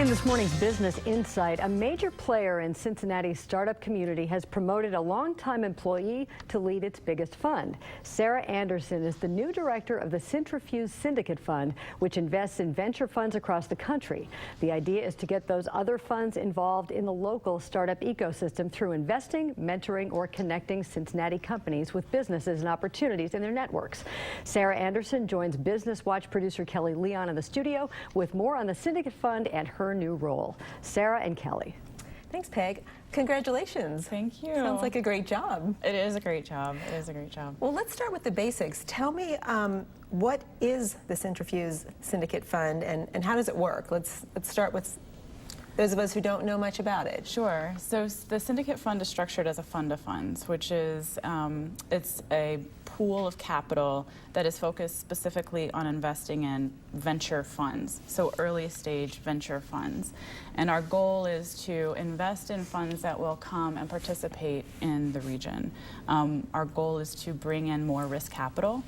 In this morning's Business Insight, a major player in Cincinnati's startup community has promoted a longtime employee to lead its biggest fund. Sarah Anderson is the new director of the Syndicate Fund, which invests in venture funds across the country. The idea is to get those other funds involved in the local startup ecosystem through investing, mentoring, or connecting Cincinnati companies with businesses and opportunities in their networks. Sarah Anderson joins Business Watch producer Kelly Leon in the studio with more on the Syndicate Fund and her new role. Sarah and Kelly. Thanks, Peg. Congratulations. Thank you. Sounds like a great job. It is a great job. It is a great job. Well, let's start with the basics. Tell me, what is the Syndicate Fund and how does it work? Let's start with those of us who don't know much about it. Sure. So the Syndicate Fund is structured as a fund of funds, which is it's a pool of capital that is focused specifically on investing in venture funds, so early stage venture funds. And our goal is to invest in funds that will come and participate in the region. Our goal is to bring in more risk capital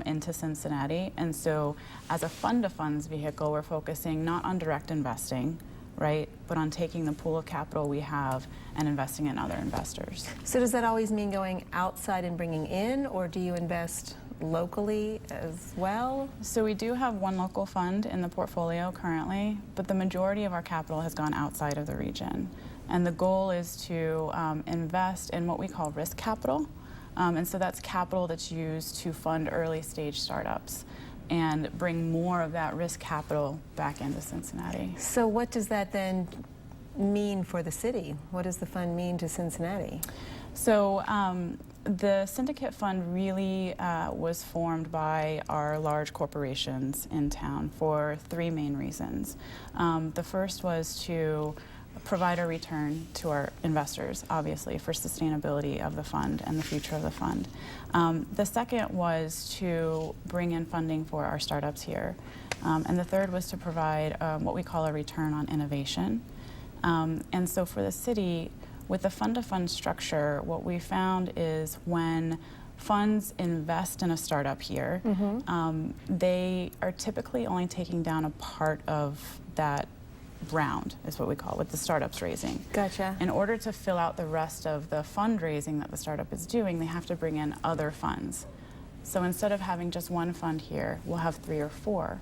into Cincinnati. And so as a fund of funds vehicle, we're focusing not on direct investing, right, but on taking the pool of capital we have and investing in other investors. So does that always mean going outside and bringing in, or do you invest locally as well? So we do have one local fund in the portfolio currently, but the majority of our capital has gone outside of the region. And the goal is to invest in what we call risk capital. And so that's capital that's used to fund early stage startups and bring more of that risk capital back into Cincinnati. So what does that then mean for the city? What does the fund mean to Cincinnati? So the Syndicate Fund really was formed by our large corporations in town for three main reasons. The first was to provide a return to our investors, obviously, for sustainability of the fund and the future of the fund. The second was to bring in funding for our startups here. And the third was to provide what we call a return on innovation. And so for the city, with the fund-to-fund structure, what we found is when funds invest in a startup here, they are typically only taking down a part of that round, is what we call it, with the startup's raising. Gotcha. In order to fill out the rest of the fundraising that the startup is doing, they have to bring in other funds. So instead of having just one fund here, we'll have 3 or 4.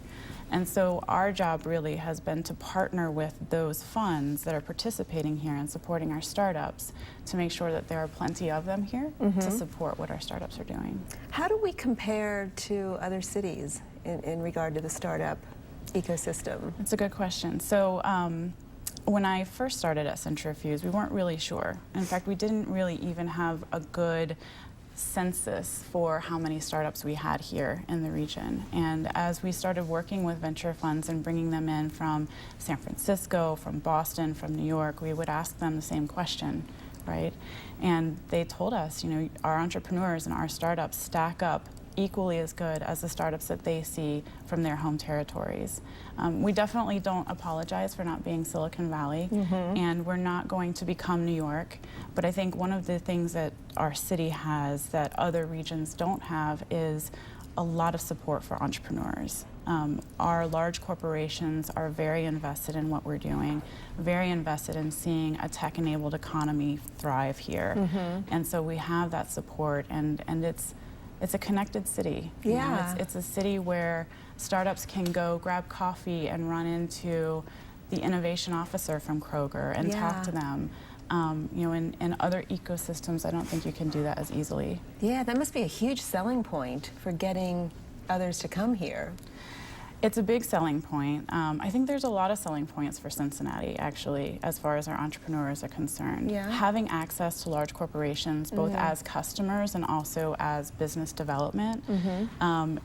And so our job really has been to partner with those funds that are participating here and supporting our startups to make sure that there are plenty of them here to support what our startups are doing. How do we compare to other cities in regard to the startup ecosystem? That's a good question. So when I first started at Centrifuge, we weren't really sure. In fact, we didn't really even have a good census for how many startups we had here in the region. And as we started working with venture funds and bringing them in from San Francisco, from Boston, from New York, we would ask them the same question, right? And they told us, you know, our entrepreneurs and our startups stack up equally as good as the startups that they see from their home territories. We definitely don't apologize for not being Silicon Valley, and we're not going to become New York, but I think one of the things that our city has that other regions don't have is a lot of support for entrepreneurs. Our large corporations are very invested in what we're doing, very invested in seeing a tech-enabled economy thrive here, and so we have that support, and it's a connected city. Yeah. You know, it's a city where startups can go grab coffee and run into the innovation officer from Kroger and talk to them. You know, in other ecosystems, I don't think you can do that as easily. Yeah, that must be a huge selling point for getting others to come here. It's a big selling point. I think there's a lot of selling points for Cincinnati, actually, as far as our entrepreneurs are concerned. Yeah. Having access to large corporations, both as customers and also as business development,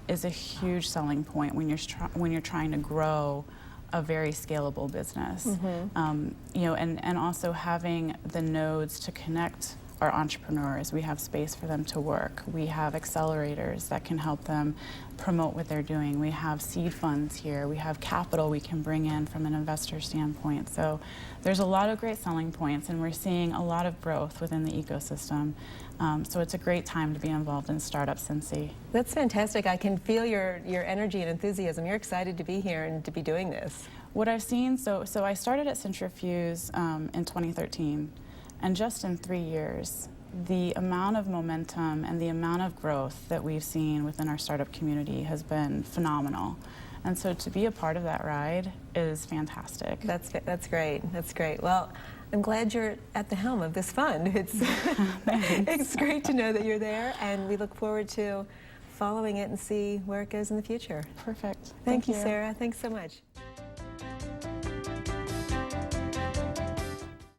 is a huge selling point when you're trying to grow a very scalable business. You know, and also having the nodes to connect our entrepreneurs. We have space for them to work. We have accelerators that can help them promote what they're doing. We have seed funds here. We have capital we can bring in from an investor standpoint. So there's a lot of great selling points, and we're seeing a lot of growth within the ecosystem. So it's a great time to be involved in Startup Cincy. That's fantastic. I can feel your energy and enthusiasm. You're excited to be here and to be doing this. What I've seen, so I started at Centrifuge in 2013, and just in 3 years, the amount of momentum and the amount of growth that we've seen within our startup community has been phenomenal. And so to be a part of that ride is fantastic. That's great. That's great. Well, I'm glad you're at the helm of this fund. It's great to know that you're there, and we look forward to following it and see where it goes in the future. Perfect. Thank you, Sarah. Thanks so much.